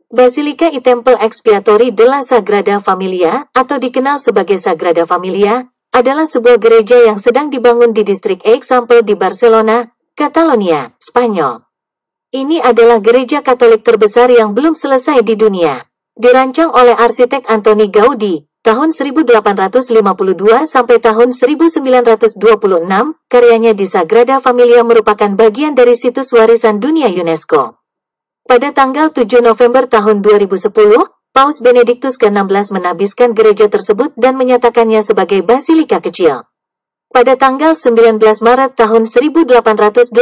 Basilica y Temple Expiatory de la Sagrada Familia, atau dikenal sebagai Sagrada Familia, adalah sebuah gereja yang sedang dibangun di distrik Eixample di Barcelona, Catalonia, Spanyol. Ini adalah gereja Katolik terbesar yang belum selesai di dunia. Dirancang oleh arsitek Antoni Gaudi, tahun 1852 sampai tahun 1926, karyanya di Sagrada Familia merupakan bagian dari situs warisan dunia UNESCO. Pada tanggal 7 November tahun 2010, Paus Benediktus ke-16 menabiskan gereja tersebut dan menyatakannya sebagai basilika kecil. Pada tanggal 19 Maret tahun 1882,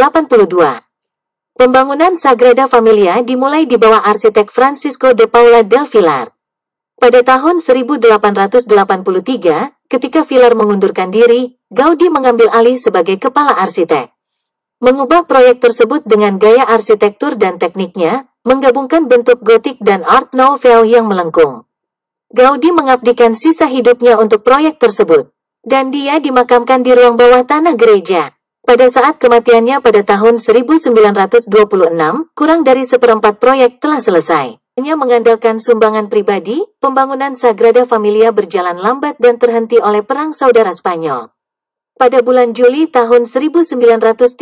pembangunan Sagrada Familia dimulai di bawah arsitek Francisco de Paula del Villar. Pada tahun 1883, ketika Villar mengundurkan diri, Gaudi mengambil alih sebagai kepala arsitek. Mengubah proyek tersebut dengan gaya arsitektur dan tekniknya, menggabungkan bentuk gotik dan Art Nouveau yang melengkung. Gaudi mengabdikan sisa hidupnya untuk proyek tersebut, dan dia dimakamkan di ruang bawah tanah gereja. Pada saat kematiannya pada tahun 1926, kurang dari seperempat proyek telah selesai. Hanya mengandalkan sumbangan pribadi, pembangunan Sagrada Familia berjalan lambat dan terhenti oleh Perang Saudara Spanyol. Pada bulan Juli tahun 1936,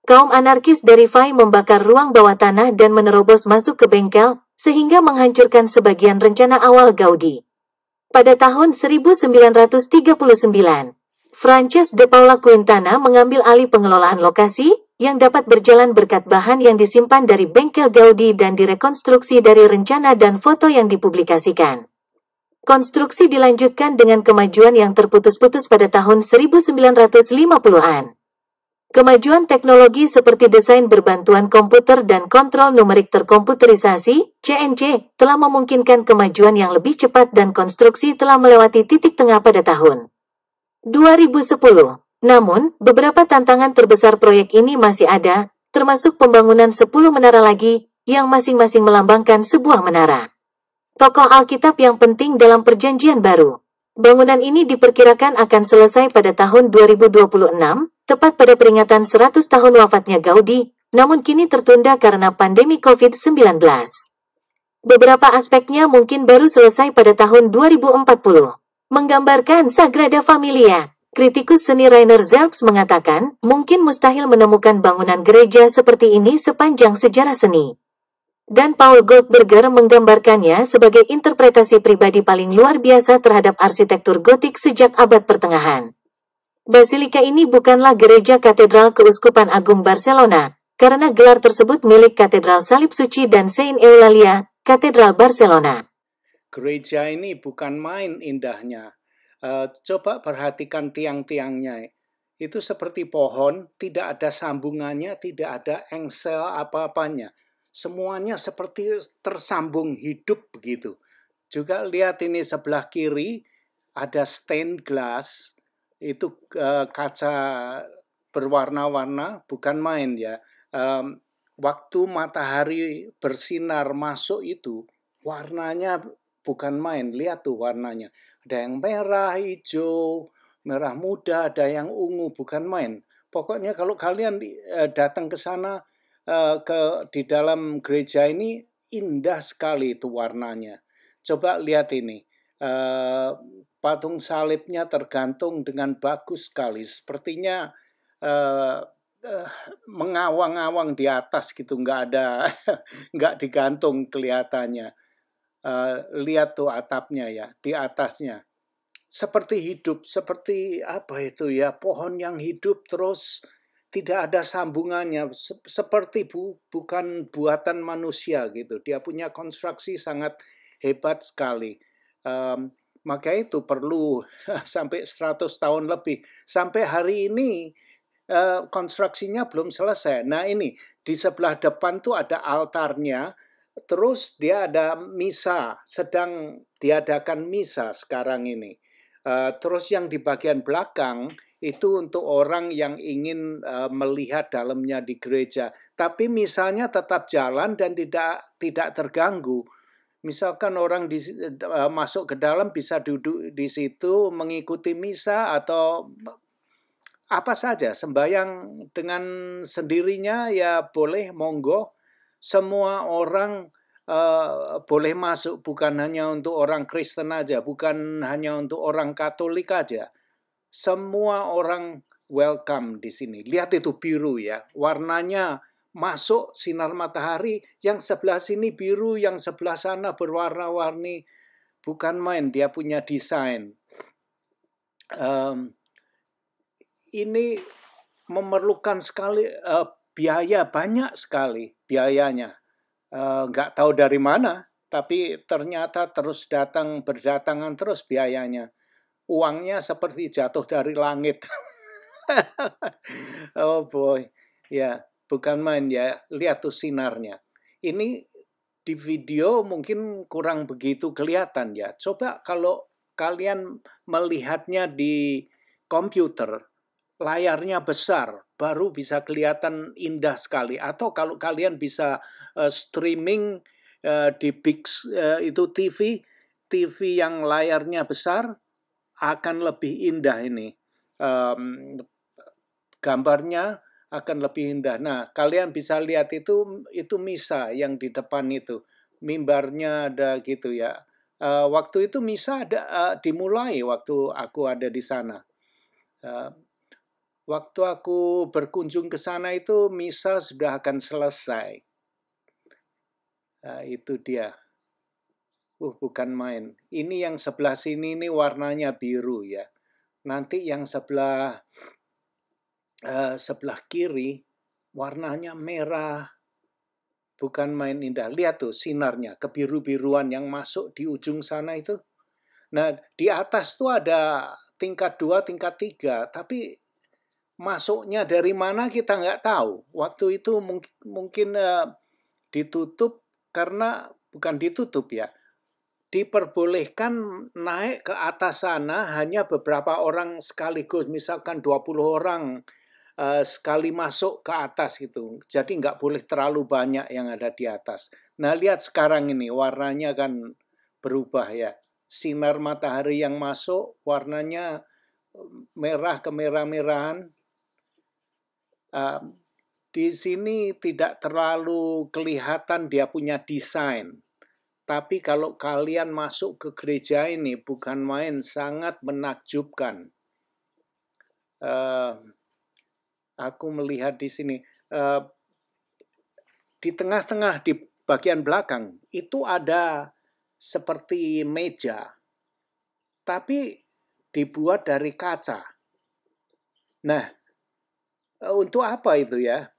kaum anarkis dari FAI membakar ruang bawah tanah dan menerobos masuk ke bengkel, sehingga menghancurkan sebagian rencana awal Gaudi. Pada tahun 1939, Frances de Paula Quintana mengambil alih pengelolaan lokasi, yang dapat berjalan berkat bahan yang disimpan dari bengkel Gaudi dan direkonstruksi dari rencana dan foto yang dipublikasikan. Konstruksi dilanjutkan dengan kemajuan yang terputus-putus pada tahun 1950-an. Kemajuan teknologi seperti desain berbantuan komputer dan kontrol numerik terkomputerisasi, CNC, telah memungkinkan kemajuan yang lebih cepat dan konstruksi telah melewati titik tengah pada tahun 2010. Namun, beberapa tantangan terbesar proyek ini masih ada, termasuk pembangunan 10 menara lagi, yang masing-masing melambangkan sebuah menara. Tokoh Alkitab yang penting dalam Perjanjian Baru. Bangunan ini diperkirakan akan selesai pada tahun 2026, tepat pada peringatan 100 tahun wafatnya Gaudi, namun kini tertunda karena pandemi COVID-19. Beberapa aspeknya mungkin baru selesai pada tahun 2040. Menggambarkan Sagrada Familia, kritikus seni Rainer Zelks mengatakan, mungkin mustahil menemukan bangunan gereja seperti ini sepanjang sejarah seni. Dan Paul Goldberger menggambarkannya sebagai interpretasi pribadi paling luar biasa terhadap arsitektur gotik sejak abad pertengahan. Basilika ini bukanlah gereja Katedral Keuskupan Agung Barcelona, karena gelar tersebut milik Katedral Salib Suci dan Saint Eulalia, Katedral Barcelona. Gereja ini bukan main indahnya. Coba perhatikan tiang-tiangnya. Itu seperti pohon, tidak ada sambungannya, tidak ada engsel apa-apanya. Semuanya seperti tersambung hidup begitu. Juga lihat ini sebelah kiri ada stained glass, itu kaca berwarna-warna, bukan main ya. Waktu matahari bersinar masuk itu, warnanya bukan main. Lihat tuh warnanya. Ada yang merah, hijau, merah muda, ada yang ungu, bukan main. Pokoknya kalau kalian datang ke sana, di dalam gereja ini indah sekali itu warnanya. Coba lihat ini, patung salibnya tergantung dengan bagus sekali, sepertinya mengawang-awang di atas gitu, nggak digantung kelihatannya. Lihat tuh atapnya ya, di atasnya seperti hidup, seperti apa itu ya, pohon yang hidup terus. Tidak ada sambungannya, seperti bukan buatan manusia gitu. Dia punya konstruksi sangat hebat sekali. Maka itu perlu sampai 100 tahun lebih. Sampai hari ini konstruksinya belum selesai. Nah ini, di sebelah depan tuh ada altarnya, terus dia ada misa, sedang diadakan misa sekarang ini. Terus yang di bagian belakang, itu untuk orang yang ingin melihat dalamnya di gereja. Tapi misalnya tetap jalan dan tidak terganggu. Misalkan orang masuk ke dalam bisa duduk di situ mengikuti misa atau apa saja. Sembahyang dengan sendirinya ya boleh, monggo. Semua orang boleh masuk, bukan hanya untuk orang Kristen aja, bukan hanya untuk orang Katolik aja. Semua orang welcome di sini. Lihat itu biru ya, warnanya masuk sinar matahari, yang sebelah sini biru, yang sebelah sana berwarna-warni. Bukan main, dia punya desain. Ini memerlukan sekali biaya, banyak sekali biayanya. Nggak tahu dari mana, tapi ternyata terus berdatangan terus biayanya. Uangnya seperti jatuh dari langit. Oh boy, ya bukan main ya. Lihat tuh sinarnya. Ini di video mungkin kurang begitu kelihatan ya. Coba kalau kalian melihatnya di komputer, layarnya besar, baru bisa kelihatan indah sekali. Atau kalau kalian bisa streaming di big itu TV yang layarnya besar, akan lebih indah ini. Gambarnya akan lebih indah. Nah, kalian bisa lihat itu misa yang di depan itu. Mimbarnya ada gitu ya. Waktu itu misa dimulai waktu aku ada di sana. Waktu aku berkunjung ke sana itu misa sudah akan selesai. Itu dia. Bukan main. Ini yang sebelah sini ini warnanya biru ya. Nanti yang sebelah kiri warnanya merah. Bukan main indah. Lihat tuh sinarnya, kebiru-biruan yang masuk di ujung sana itu. Nah, di atas tuh ada tingkat 2, tingkat 3, tapi masuknya dari mana kita nggak tahu. Waktu itu mungkin ditutup karena bukan ditutup ya. Diperbolehkan naik ke atas sana hanya beberapa orang sekaligus, misalkan 20 orang sekali masuk ke atas gitu. Jadi nggak boleh terlalu banyak yang ada di atas. Nah, lihat sekarang ini warnanya kan berubah ya. Sinar matahari yang masuk warnanya merah kemerah-merahan. Di sini tidak terlalu kelihatan dia punya desain. Tapi kalau kalian masuk ke gereja ini, bukan main, sangat menakjubkan. Aku melihat di sini, di tengah-tengah, di bagian belakang, itu ada seperti meja. Tapi dibuat dari kaca. Nah, untuk apa itu ya?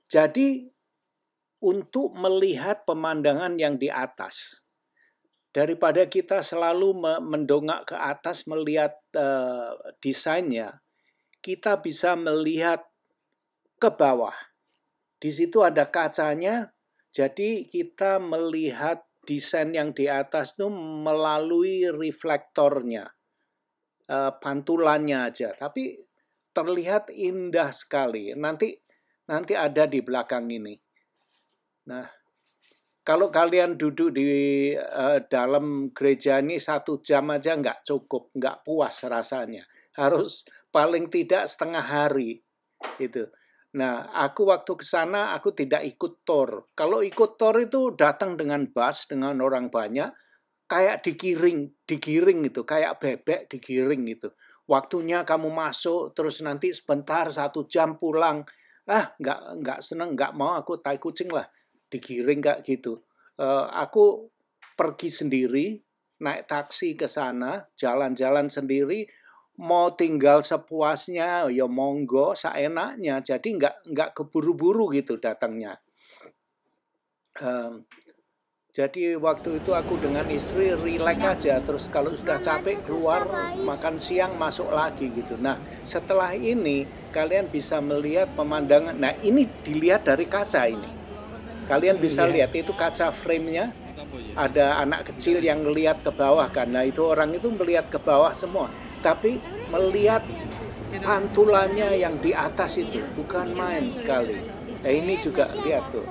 Jadi, untuk melihat pemandangan yang di atas. Daripada kita selalu mendongak ke atas melihat desainnya, kita bisa melihat ke bawah. Di situ ada kacanya, jadi kita melihat desain yang di atas itu melalui reflektornya, pantulannya aja. Tapi terlihat indah sekali. Nanti ada di belakang ini. Nah, kalau kalian duduk di dalam gereja ini 1 jam aja nggak cukup, nggak puas rasanya. Harus paling tidak setengah hari. Gitu. Nah, aku waktu ke sana aku tidak ikut tour. Kalau ikut tour itu datang dengan bus, dengan orang banyak, kayak digiring gitu, kayak bebek digiring gitu. Waktunya kamu masuk, terus nanti sebentar 1 jam pulang. Nggak seneng, nggak mau, aku tai kucing lah. Digiring kayak gitu. Aku pergi sendiri, naik taksi ke sana, jalan-jalan sendiri, mau tinggal sepuasnya, ya monggo, seenaknya. Jadi nggak keburu-buru gitu datangnya. Jadi waktu itu aku dengan istri relax aja, terus kalau sudah capek keluar, makan siang, masuk lagi gitu. Nah, setelah ini kalian bisa melihat pemandangan. Nah, ini dilihat dari kaca ini. Kalian bisa lihat itu kaca frame-nya, ada anak kecil yang melihat ke bawah kan. Nah, itu orang itu melihat ke bawah semua. Tapi melihat pantulannya yang di atas itu bukan main sekali. Nah, ini juga lihat tuh.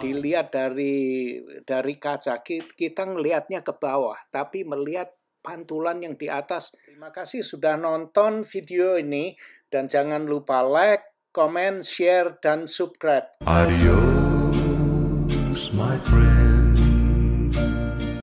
Dilihat dari kaca, kita ngelihatnya ke bawah, tapi melihat pantulan yang di atas. Terima kasih sudah nonton video ini, dan jangan lupa like, comment, share, dan subscribe. Adios. my friend.